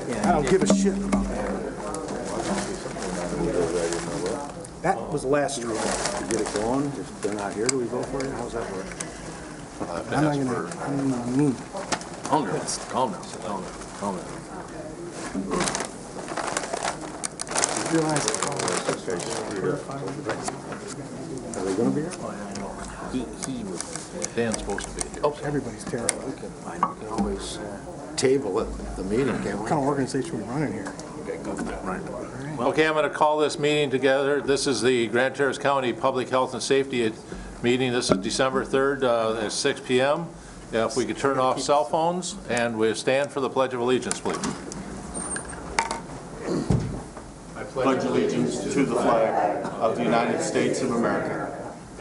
I don't give a shit about that. That was last year. To get it going, if they're not here, do we vote for it? How's that work? I'm not gonna. Calm down, calm down, calm down, calm down. Realize it. Are they gonna be here? Dan's supposed to be here. Everybody's terrible. We can always table it, the meeting, can't we? What kind of organization we running here? Okay, I'm going to call this meeting together. This is the Grand Terrace County Public Health and Safety meeting. This is December 3rd at 6 p.m. If we could turn off cell phones, and we stand for the Pledge of Allegiance, please. I pledge allegiance to the flag of the United States of America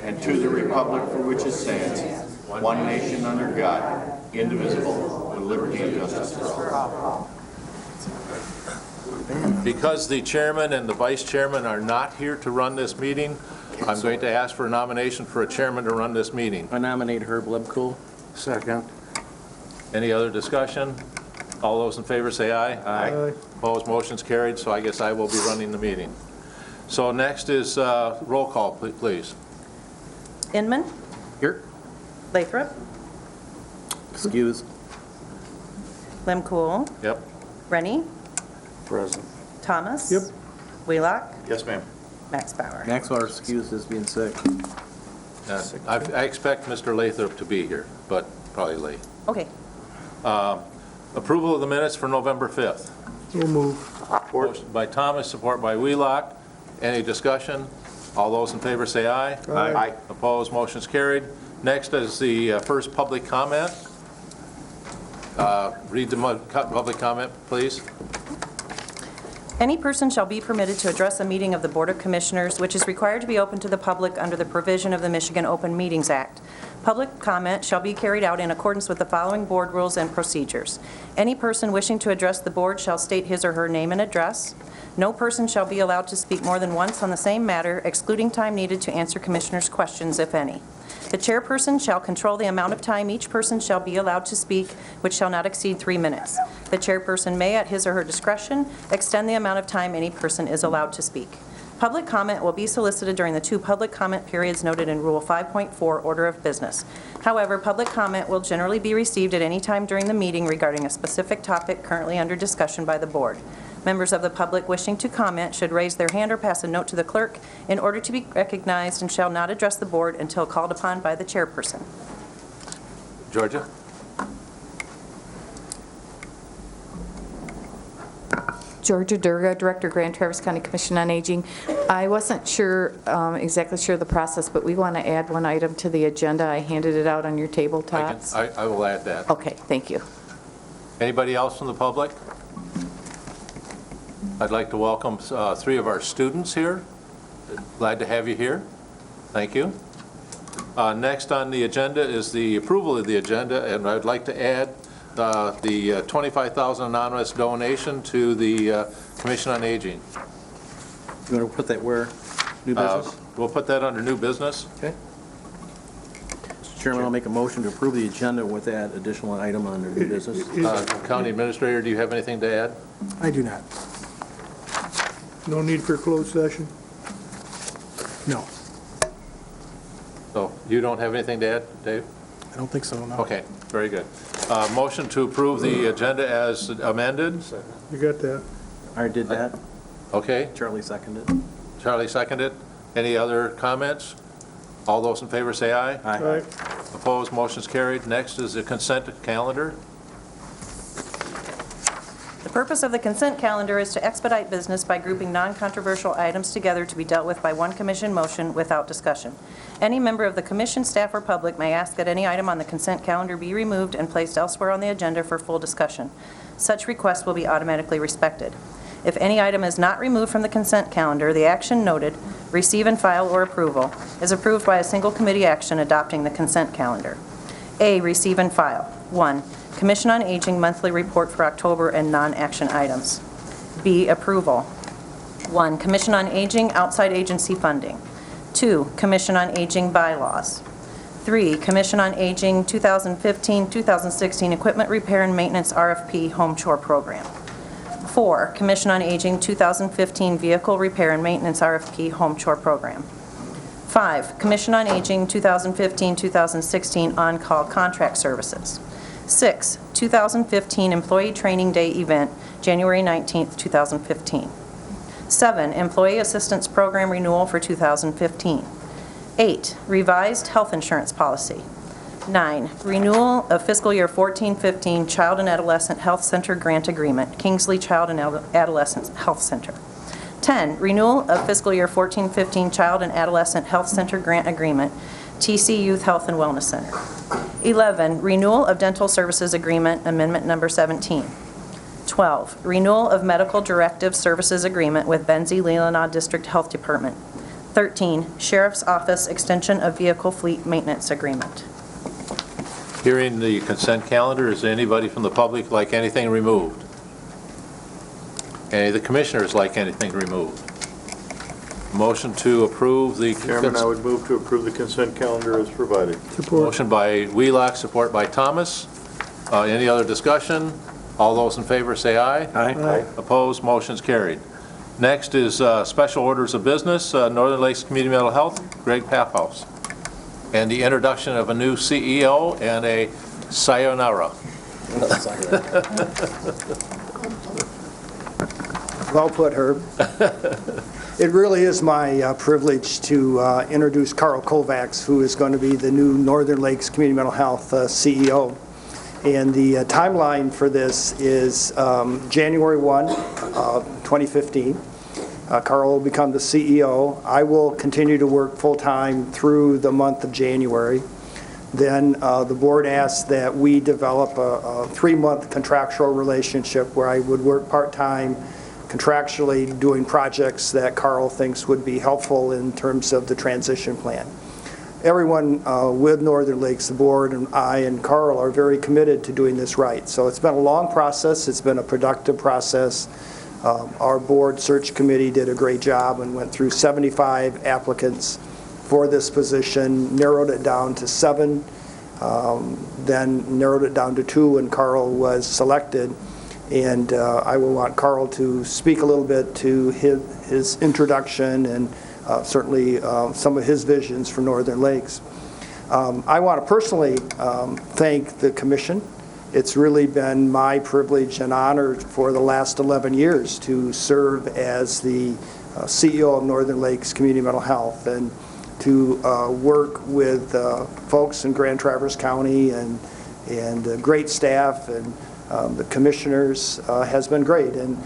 and to the republic for which it stands, one nation under God, indivisible, with liberty and justice for all. Because the chairman and the vice chairman are not here to run this meeting, I'm going to ask for a nomination for a chairman to run this meeting. I nominate Herb Lebkuhl. Second. Any other discussion? All those in favor say aye. Aye. Opposed, motion's carried, so I guess I will be running the meeting. So next is roll call, please. Inman, Here. Lathrop, Excuse. Lemkool, Yep. Rennie, Present. Thomas. Yep. Wheelock, Yes, ma'am. Max Bauer. Maxwell excused as being sick. I expect Mr. Lathrop to be here, but probably late. Okay. Approval of the minutes for November 5th. We'll move. Motion by Thomas, support by Wheelock. Any discussion? All those in favor say aye. Aye. Opposed, motion's carried. Next is the first public comment. Read the public comment, please. Any person shall be permitted to address a meeting of the Board of Commissioners, which is required to be open to the public under the provision of the Michigan Open Meetings Act. Public comment shall be carried out in accordance with the following board rules and procedures. Any person wishing to address the board shall state his or her name and address. No person shall be allowed to speak more than once on the same matter, excluding time needed to answer commissioners' questions, if any. The chairperson shall control the amount of time each person shall be allowed to speak, which shall not exceed 3 minutes. The chairperson may, at his or her discretion, extend the amount of time any person is allowed to speak. Public comment will be solicited during the 2 public comment periods noted in Rule 5.4, Order of Business. However, public comment will generally be received at any time during the meeting regarding a specific topic currently under discussion by the board. Members of the public wishing to comment should raise their hand or pass a note to the clerk in order to be recognized, and shall not address the board until called upon by the chairperson. Georgia? Georgia Durga, Director, Grand Traverse County Commission on Aging. I wasn't exactly sure the process, but we want to add one item to the agenda. I handed it out on your tabletops. I will add that. Okay, thank you. Anybody else from the public? I'd like to welcome 3 of our students here. Glad to have you here. Thank you. Next on the agenda is the approval of the agenda, and I'd like to add the $25,000 anonymous donation to the Commission on Aging. You want to put that where? New business? We'll put that under new business. Okay. Mr. Chairman, I'll make a motion to approve the agenda with that additional item under new business. County Administrator, do you have anything to add? I do not. No need for closed session? No, So you don't have anything to add, Dave? I don't think so, no. Okay, very good. Motion to approve the agenda as amended. You got that? I already did that. Okay, Charlie seconded. Charlie seconded. Any other comments? All those in favor say aye. Aye. Opposed, motion's carried. Next is the consent calendar. The purpose of the consent calendar is to expedite business by grouping non-controversial items together to be dealt with by one commission motion without discussion. Any member of the commission, staff, or public may ask that any item on the consent calendar be removed and placed elsewhere on the agenda for full discussion. Such requests will be automatically respected. If any item is not removed from the consent calendar, the action noted, receive and file or approval, is approved by a single committee action adopting the consent calendar. A, receive and file. 1. Commission on Aging monthly report for October and non-action items. B, approval. 1. Commission on Aging outside agency funding. 2. Commission on Aging bylaws. 3. Commission on Aging 2015-2016 equipment repair and maintenance RFP home chore program. 4, Commission on Aging 2015 Vehicle Repair and Maintenance RFP Home Chore Program. 5, Commission on Aging 2015-2016 On-Call Contract Services. 6, 2015 Employee Training Day Event, January 19, 2015. 7, Employee Assistance Program Renewal for 2015. 8, Revised Health Insurance Policy. 9, Renewal of Fiscal Year 14-15 Child and Adolescent Health Center Grant Agreement, Kingsley Child and Adolescent Health Center. 10, Renewal of Fiscal Year 14-15 Child and Adolescent Health Center Grant Agreement, TC Youth Health and Wellness Center. 11, Renewal of Dental Services Agreement, Amendment Number 17. 12, Renewal of Medical Directive Services Agreement with Benzie Leelanau District Health Department. 13, Sheriff's Office Extension of Vehicle Fleet Maintenance Agreement. Hearing the consent calendar, is there anybody from the public like anything removed? Any of the commissioners like anything removed? Motion to approve the... Chairman, I would move to approve the consent calendar as provided. Support. Motion by Wheelock, support by Thomas. Any other discussion? All those in favor say aye. Aye. Opposed, motion's carried. Next is special orders of business, Northern Lakes Community Mental Health, Greg Paffhouse. And the introduction of a new CEO and a sayonara. Well put, Herb. It really is my privilege to introduce Carl Kovacs, who is going to be the new Northern Lakes Community Mental Health CEO. And the timeline for this is January 1, 2015. Carl will become the CEO. I will continue to work full-time through the month of January. Then the board asked that we develop a 3-month contractual relationship where I would work part-time contractually doing projects that Carl thinks would be helpful in terms of the transition plan. Everyone with Northern Lakes, the board and I and Carl are very committed to doing this right. So it's been a long process. It's been a productive process. Our board search committee did a great job and went through 75 applicants for this position, narrowed it down to 7, then narrowed it down to 2 when Carl was selected. And I will want Carl to speak a little bit to his introduction and certainly some of his visions for Northern Lakes. I want to personally thank the commission. It's really been my privilege and honor for the last 11 years to serve as the CEO of Northern Lakes Community Mental Health and to work with folks in Grand Traverse County and great staff and the commissioners has been great. And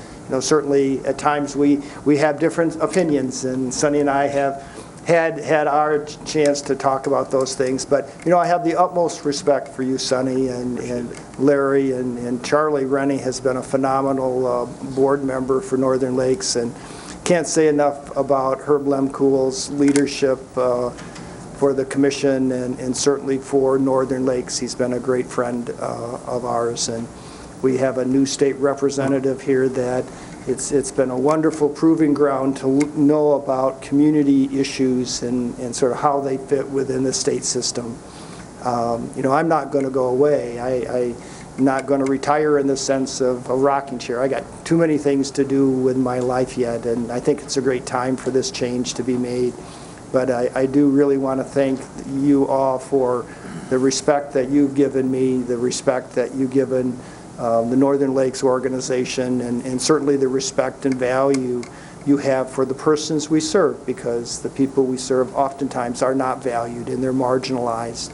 certainly at times we have different opinions, and Sonny and I have had our chance to talk about those things. But I have the utmost respect for you, Sonny, and Larry, and Charlie Rennie has been a phenomenal board member for Northern Lakes, and can't say enough about Herb Lemkuhl's leadership for the commission and certainly for Northern Lakes. He's been a great friend of ours, and we have a new state representative here that it's been a wonderful proving ground to know about community issues and sort of how they fit within the state system. I'm not going to go away. I'm not going to retire in the sense of a rocking chair. I got too many things to do with my life yet, and I think it's a great time for this change to be made. But I do really want to thank you all for the respect that you've given me, the respect that you've given the Northern Lakes organization, and certainly the respect and value you have for the persons we serve, because the people we serve oftentimes are not valued and they're marginalized.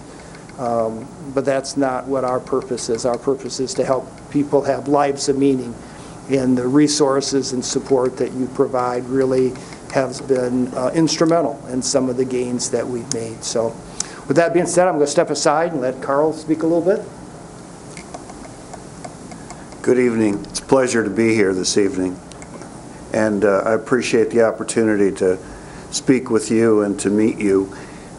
But that's not what our purpose is. Our purpose is to help people have lives of meaning, and the resources and support that you provide really has been instrumental in some of the gains that we've made. So with that being said, I'm going to step aside and let Carl speak a little bit. Good evening. It's a pleasure to be here this evening, and I appreciate the opportunity to speak with you and to meet you.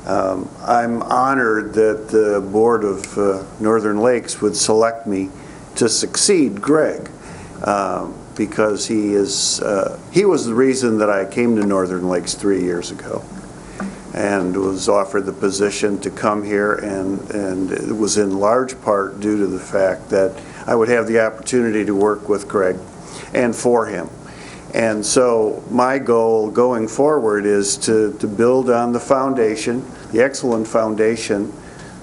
I'm honored that the board of Northern Lakes would select me to succeed Greg, because he was the reason that I came to Northern Lakes 3 years ago and was offered the position to come here, and it was in large part due to the fact that I would have the opportunity to work with Greg and for him. And so my goal going forward is to build on the foundation, the excellent foundation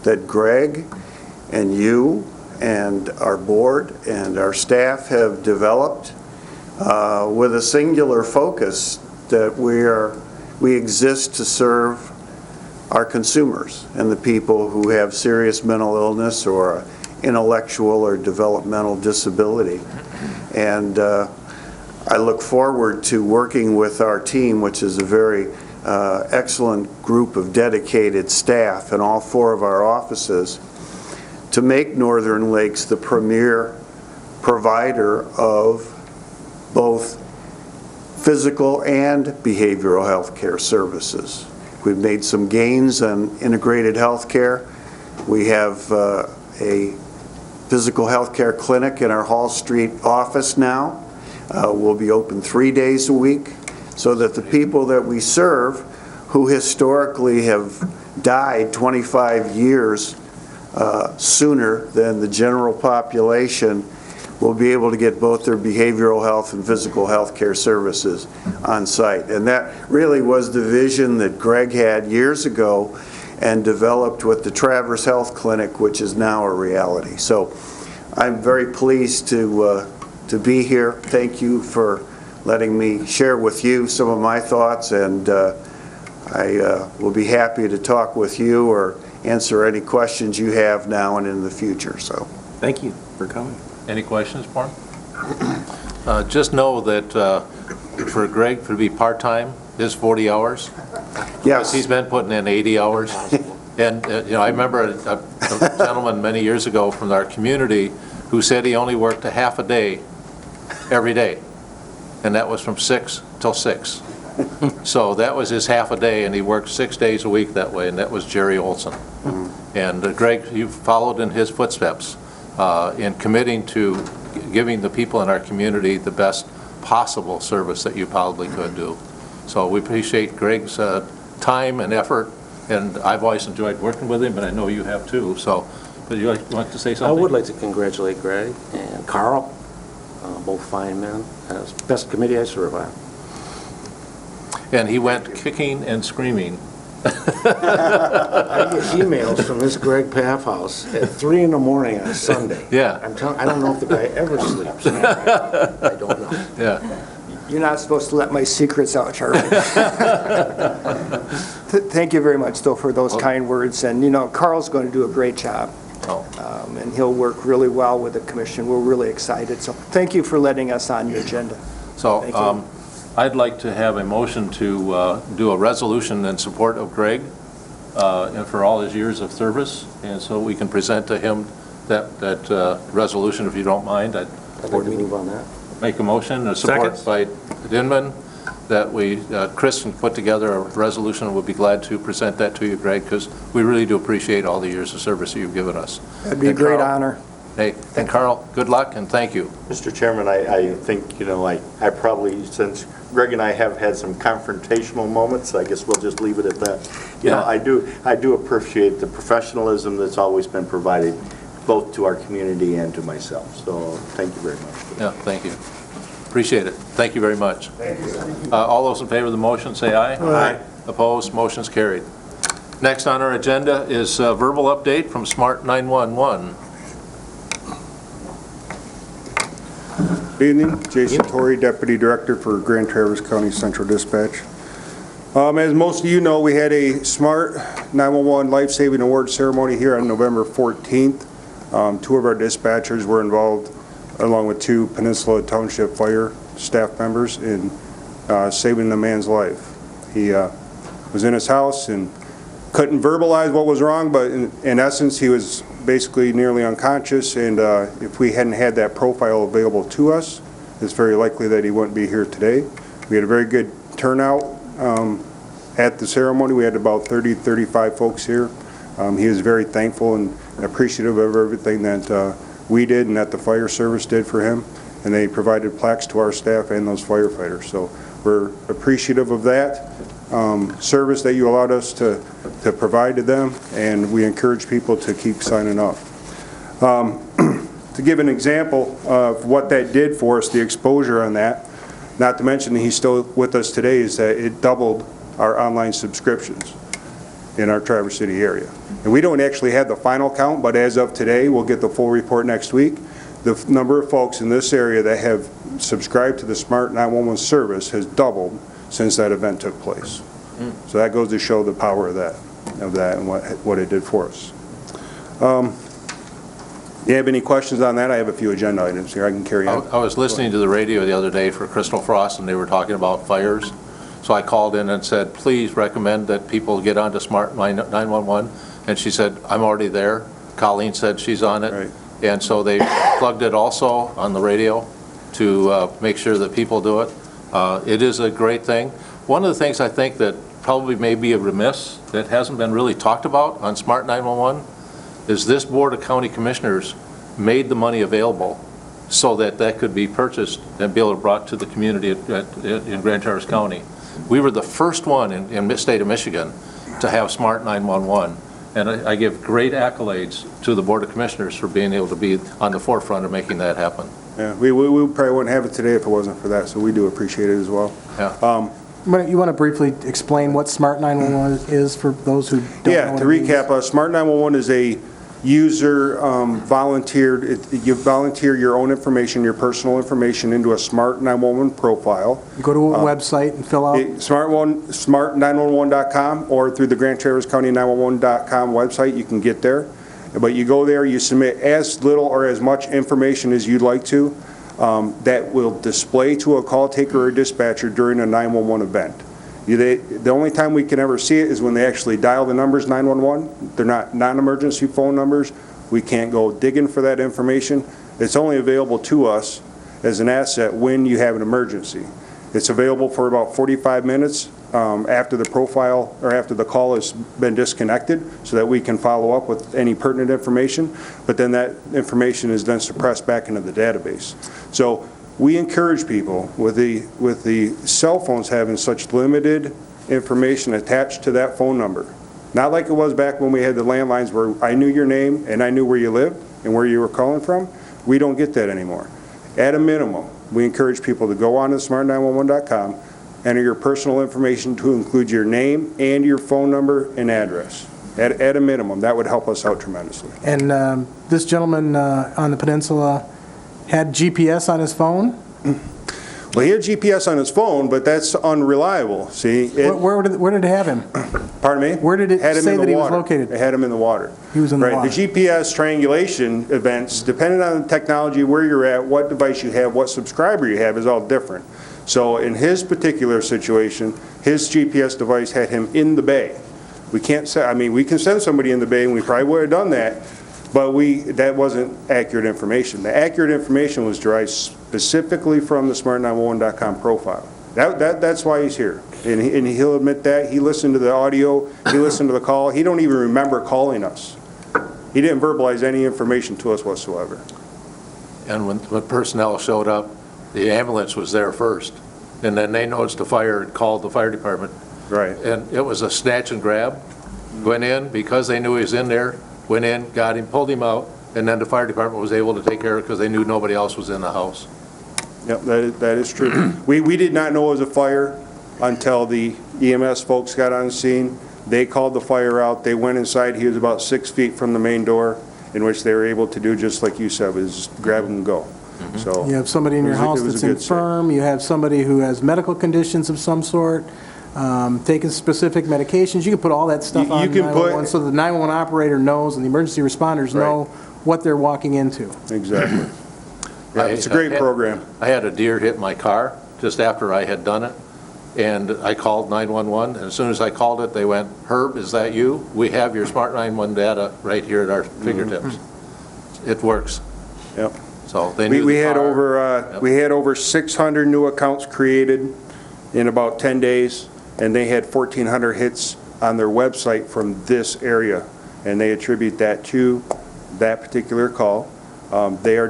that Greg and you and our board and our staff have developed with a singular focus that we exist to serve our consumers and the people who have serious mental illness or intellectual or developmental disability. And I look forward to working with our team, which is a very excellent group of dedicated staff in all 4 of our offices, to make Northern Lakes the premier provider of both physical and behavioral health care services. We've made some gains on integrated health care. We have a physical health care clinic in our Hall Street office now. We'll be open 3 days a week so that the people that we serve who historically have died 25 years sooner than the general population will be able to get both their behavioral health and physical health care services on site. And that really was the vision that Greg had years ago and developed with the Traverse Health Clinic, which is now a reality. So I'm very pleased to be here. Thank you for letting me share with you some of my thoughts, and I will be happy to talk with you or answer any questions you have now and in the future. So Thank you for coming. Any questions for him? Just know that for Greg to be part-time is 40 hours. yes, He's been putting in 80 hours. And, I remember a gentleman many years ago from our community who said he only worked a half a day every day. And that was from 6 till 6. So that was his half a day, and he worked 6 days a week that way, and that was Jerry Olson. And Greg, you followed in his footsteps in committing to giving the people in our community the best possible service that you probably could do. So we appreciate Greg's time and effort, and I've always enjoyed working with him, but I know you have too. So, but you want to say something? I would like to congratulate Greg and Carl, both fine men. It's the best committee I serve on. And he went kicking and screaming. I get emails from this Greg Paffhouse at 3 in the morning on a Sunday. Yeah. I don't know if the guy ever sleeps. I don't know. Yeah. You're not supposed to let my secrets out, Charlie. Thank you very much, though, for those kind words. And, Carl's going to do a great job. And he'll work really well with the commission. We're really excited. So thank you for letting us on your agenda. So I'd like to have a motion to do a resolution in support of Greg and for all his years of service. And so we can present to him that resolution, if you don't mind. I'd like to move on that. Make a motion, a support by Dinman, that Chris can put together a resolution, and we'll be glad to present that to you, Greg, because we really do appreciate all the years of service that you've given us. That'd be a great honor. Hey, and Carl, good luck and thank you. Mr. Chairman, I think, I probably, since Greg and I have had some confrontational moments, I guess we'll just leave it at that. I do appreciate the professionalism that's always been provided, both to our community and to myself. So thank you very much. Yeah, thank you. Appreciate it. Thank you very much. Thank you. All those in favor of the motion, say aye. Aye. Opposed? Motion's carried. Next on our agenda is a verbal update from Smart 911. Good evening, Jason Torrey, Deputy Director for Grand Traverse County Central Dispatch. As most of you know, we had a Smart 911 Life Saving Award ceremony here on November 14th. 2 of our dispatchers were involved, along with 2 Peninsula Township Fire staff members, in saving the man's life. He was in his house and couldn't verbalize what was wrong, but in essence, he was basically nearly unconscious, and if we hadn't had that profile available to us, it's very likely that he wouldn't be here today. We had a very good turnout at the ceremony. We had about 35 folks here. He was very thankful and appreciative of everything that we did and that the fire service did for him, and they provided plaques to our staff and those firefighters. So we're appreciative of that service that you allowed us to provide to them, and we encourage people to keep signing up. To give an example of what that did for us, the exposure on that, not to mention that he's still with us today, is that it doubled our online subscriptions in our Traverse City area. And we don't actually have the final count, but as of today, we'll get the full report next week. The number of folks in this area that have subscribed to the Smart 911 service has doubled since that event took place. So that goes to show the power of that and what it did for us. You have any questions on that? I have a few agenda items here. I can carry on. I was listening to the radio the other day for Crystal Frost, and they were talking about fires. So I called in and said, please recommend that people get onto Smart 911. And she said, I'm already there. Colleen said she's on it. Right. And so they plugged it also on the radio to make sure that people do it. It is a great thing. One of the things I think that probably may be a remiss that hasn't been really talked about on Smart 911 is this Board of County Commissioners made the money available so that that could be purchased and be able to brought to the community in Grand Traverse County. We were the first one in the state of Michigan to have Smart 911, and I give great accolades to the Board of Commissioners for being able to be on the forefront of making that happen. Yeah, we probably wouldn't have it today if it wasn't for that, so we do appreciate it as well. Yeah. You want to briefly explain what Smart 911 is for those who don't know? Yeah, what to it means? recap, Smart 911 is a user volunteered, you volunteer your own information, your personal information into a Smart 911 profile. You go to a website and fill out? Smart911.com or through the Grand Traverse County 911.com website, you can get there. But you go there, you submit as little or as much information as you'd like to that will display to a call taker or dispatcher during a 911 event. The only time we can ever see it is when they actually dial the numbers 911. They're not non-emergency phone numbers. We can't go digging for that information. It's only available to us as an asset when you have an emergency. It's available for about 45 minutes after the profile or after the call has been disconnected so that we can follow up with any pertinent information, but then that information is then suppressed back into the database. So we encourage people with the cell phones having such limited information attached to that phone number. Not like it was back when we had the landlines where I knew your name and I knew where you lived and where you were calling from. We don't get that anymore. At a minimum, we encourage people to go on to smart911.com, enter your personal information to include your name and your phone number and address. At a minimum, that would help us out tremendously. And this gentleman on the peninsula had GPS on his phone? Well, he had GPS on his phone, but that's unreliable. See, Where did it have him? Pardon me? Where did it Had him say in the that he was water. located? It had him in the water. He was in the Right. water. The GPS triangulation events, depending on the technology, where you're at, what device you have, what subscriber you have, is all different. So in his particular situation, his GPS device had him in the bay. We can't say, I mean, we can send somebody in the bay, and we probably would have done that, but that wasn't accurate information. The accurate information was derived specifically from the smart911.com profile. That's why he's here. And he'll admit that. He listened to the audio, he listened to the call. He don't even remember calling us. He didn't verbalize any information to us whatsoever. And when personnel showed up, the ambulance was there first. And then they noticed the fire and called the fire department. Right. And it was a snatch and grab. Went in, because they knew he was in there, went in, got him, pulled him out, and then the fire department was able to take care of it because they knew nobody else was in the house. Yep, that is true. We did not know it was a fire until the EMS folks got on scene. They called the fire out. They went inside. He was about 6 feet from the main door, in which they were able to do just like you said, was grab and go. So You have somebody in your house it was that's a good save. infirm, you have somebody who has medical conditions of some sort, taking specific medications, you can put all that stuff You on can put- 911 so the 911 operator knows and the emergency responders know what they're walking into. Exactly. Yeah, it's a great program. I had a deer hit my car just after I had done it, and I called 911, and as soon as I called it, they went, Herb, is that you? We have your Smart 911 data right here at our fingertips. It works. Yep. So they knew We the had car. over Yep. we had over 600 new accounts created in about 10 days, and they had 1,400 hits on their website from this area, and they attribute that to that particular call. They are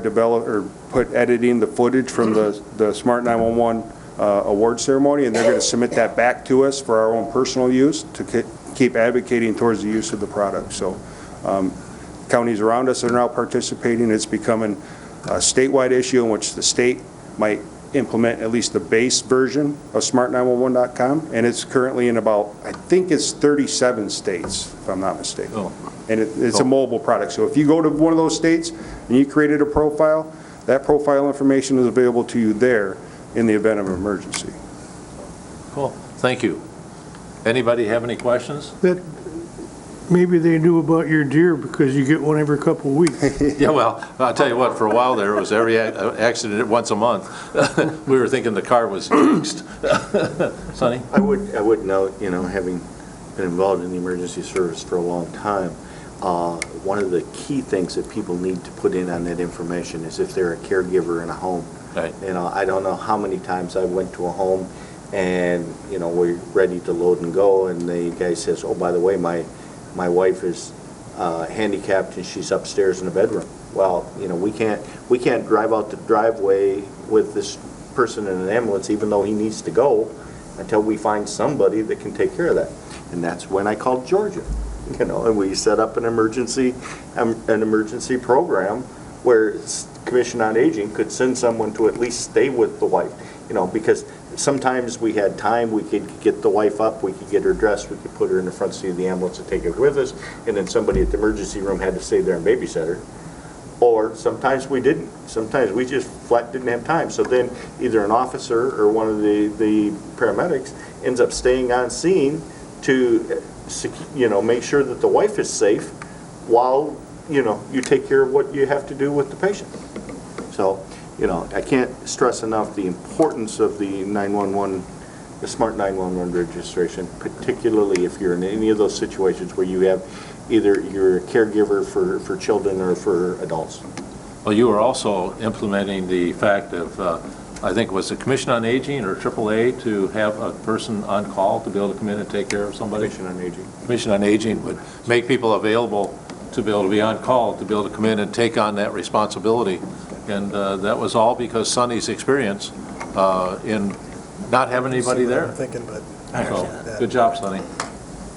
editing the footage from the Smart 911 award ceremony, and they're going to submit that back to us for our own personal use to keep advocating towards the use of the product. So counties around us are now participating. It's becoming statewide issue in which the state might implement at least the base version of smart911.com, and it's currently in about, I think it's 37 states, if I'm not mistaken. Oh. And it's a mobile product. So if you go to one of those states and you created a profile, that profile information is available to you there in the event of an emergency. Cool, thank you. Anybody have any questions? That, maybe they knew about your deer because you get one every couple of weeks. Yeah, well, I'll tell you what, for a while there, it was every accident once a month. We were thinking the car was jinxed. Sonny? I would note, having been involved in the emergency service for a long time, one of the key things that people need to put in on that information is if they're a caregiver in a home. Right. I don't know how many times I went to a home and, we're ready to load and go, and the guy says, oh, by the way, my wife is handicapped and she's upstairs in the bedroom. Well, we can't drive out the driveway with this person in an ambulance, even though he needs to go, until we find somebody that can take care of that. And that's when I called Georgia, and we set up an emergency program where Commission on Aging could send someone to at least stay with the wife, because sometimes we had time, we could get the wife up, we could get her dressed, we could put her in the front seat of the ambulance and take her with us, and then somebody at the emergency room had to stay there and babysit her. Or sometimes we didn't. Sometimes we just flat didn't have time. So then either an officer or one of the paramedics ends up staying on scene to, make sure that the wife is safe while, you take care of what you have to do with the patient. So, I can't stress enough the importance of the 911, the Smart 911 registration, particularly if you're in any of those situations where you have either you're a caregiver for children or for adults. Well, you were also implementing the fact of, I think it was the Commission on Aging or AAA to have a person on call to be able to come in and take care of somebody? Commission on Aging. Commission on Aging would make people available to be able to be on call, to be able to come in and take on that responsibility. And that was all because Sonny's experience in not having anybody there. I'm thinking, but So, good job, Sonny.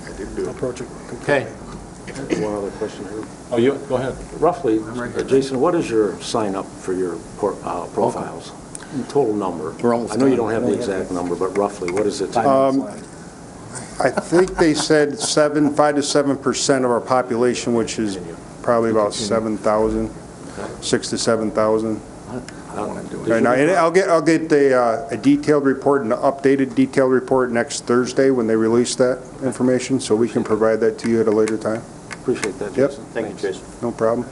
I did do it. approach it Okay. One other question here. Oh, you, go ahead. Roughly, Jason, what is your sign up for your profiles? Total number? I know you don't have the exact number, but roughly, what is it? I think they said 5 to 7% of our population, which is probably about 7,000, 6,000 to 7,000. And I'll get a detailed report, an updated detailed report next Thursday when they release that information, so we can provide that to you at a later time. Appreciate that, Yep. Jason. Thank you, Jason. No problem.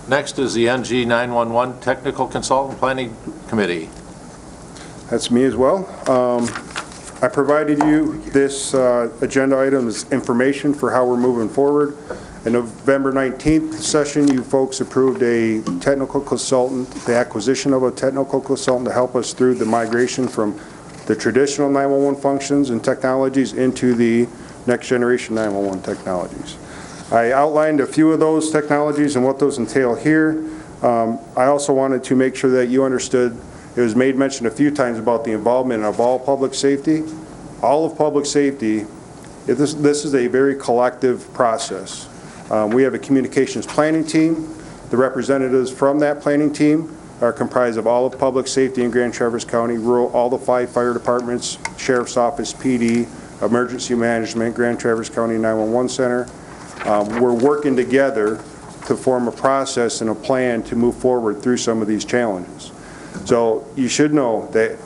Next is the NG 911 Technical Consultant Planning Committee. That's me as well. I provided you this agenda item as information for how we're moving forward. In November 19th session, you folks approved a technical consultant, the acquisition of a technical consultant to help us through the migration from the traditional 911 functions and technologies into the next generation 911 technologies. I outlined a few of those technologies and what those entail here. I also wanted to make sure that you understood, it was made mention a few times about the involvement of all public safety. All of public safety, this is a very collective process. We have a communications planning team. The representatives from that planning team are comprised of all of public safety in Grand Traverse County, all the 5 fire departments, Sheriff's Office, PD, Emergency Management, Grand Traverse County 911 Center. We're working together to form a process and a plan to move forward through some of these challenges. So you should know that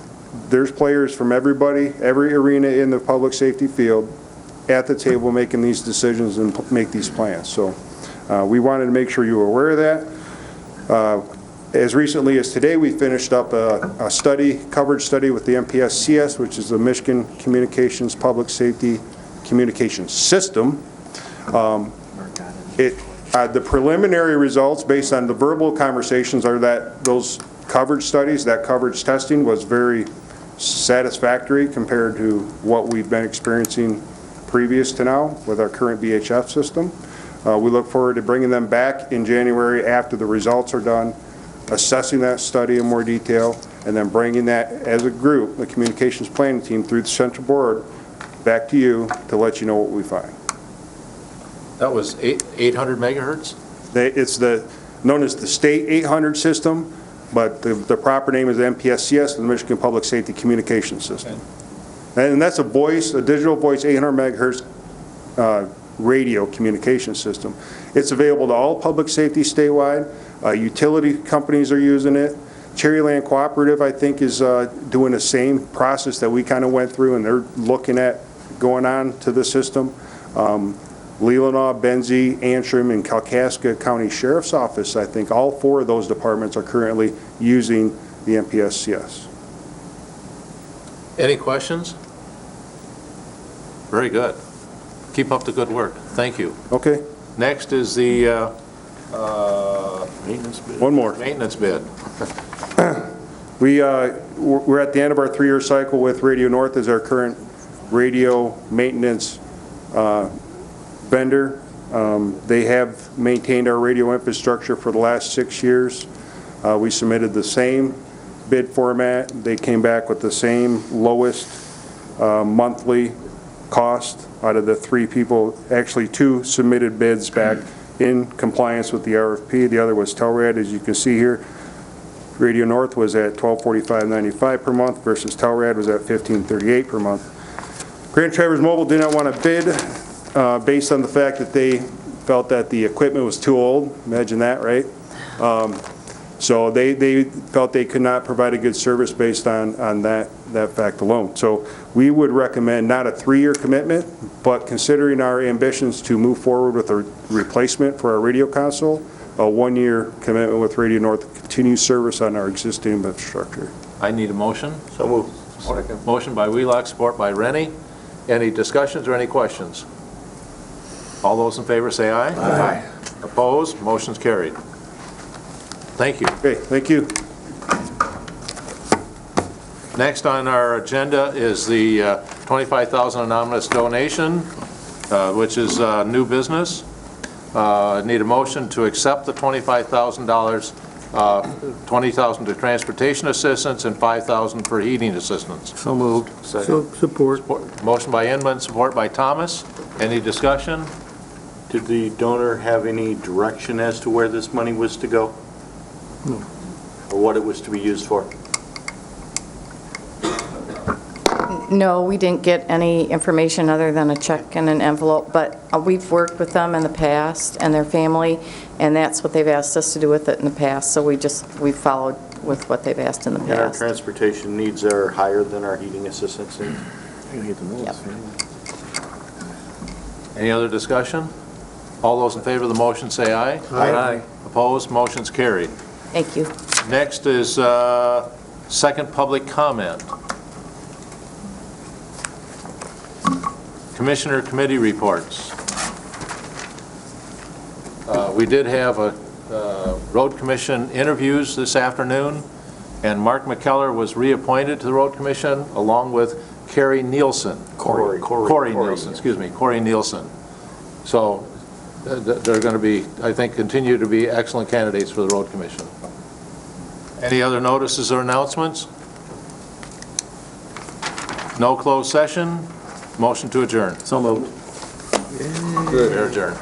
there's players from everybody, every arena in the public safety field at the table making these decisions and make these plans. So we wanted to make sure you were aware of that. As recently as today, we finished up a coverage study with the MPSCS, which is the Michigan Communications Public Safety Communications System. The preliminary results based on the verbal conversations are that those coverage studies, that coverage testing was very satisfactory compared to what we've been experiencing previous to now with our current VHF system. We look forward to bringing them back in January after the results are done, assessing that study in more detail, and then bringing that as a group, the communications planning team, through the central board, back to you to let you know what we find. That was 800 megahertz? It's the known as the State 800 system, but the proper name is MPSCS, the Michigan Public Safety Communications System. And that's a digital voice 800 megahertz radio communication system. It's available to all public safety statewide. Utility companies are using it. Cherryland Cooperative, I think, is doing the same process that we kind of went through, and they're looking at going on to the system. Leelanau, Benzie, Antrim, and Kalkaska County Sheriff's Office, I think all 4 of those departments are currently using the MPSCS. Any questions? Very good. Keep up the good work. Thank you. Okay. Next is the Maintenance bid. One more. maintenance bid. We're at the end of our 3-year cycle with Radio North as our current radio maintenance vendor. They have maintained our radio infrastructure for the last 6 years. We submitted the same bid format. They came back with the same lowest monthly cost out of the 3 people. Actually, 2 submitted bids back in compliance with the RFP. The other was Telrad, as you can see here. Radio North was at $1245.95 per month versus Telrad was at $1538 per month. Grand Traverse Mobile did not want to bid based on the fact that they felt that the equipment was too old. Imagine that, right? So they felt they could not provide a good service based on that fact alone. So we would recommend not a 3-year commitment, but considering our ambitions to move forward with a replacement for our radio console, a 1-year commitment with Radio North to continue service on our existing infrastructure. I need a motion. So moved. Second. Motion by Wheelock, support by Rennie. Any discussions or any questions? All those in favor say aye. Aye. Opposed? Motion's carried. Thank you. Okay, thank you. Next on our agenda is the $25,000 anonymous donation, which is new business. I need a motion to accept the $25,000, $20,000 to transportation assistance and $5,000 for heating assistance. So moved. So, support. Motion by Inman, support by Thomas. Any discussion? Did the donor have any direction as to where this money was to go? No. Or what it was to be used for? No, we didn't get any information other than a check and an envelope, but we've worked with them in the past and their family, and that's what they've asked us to do with it in the past, so we followed with what they've asked in the And our past. transportation needs are higher than our heating assistance needs? Yep. Any other discussion? All those in favor of the motion say aye. Aye. Opposed? Motion's carried. Thank you. Next is second public comment. Commissioner committee reports. We did have road commission interviews this afternoon, and Mark McKellar was reappointed to the road commission along with Carrie Nielsen. Corey Nielsen, excuse me, Corey Nielsen. So they're going to be, I think, continue to be excellent candidates for the road commission. Any other notices or announcements? No closed session. Motion to adjourn. So moved. We're adjourned.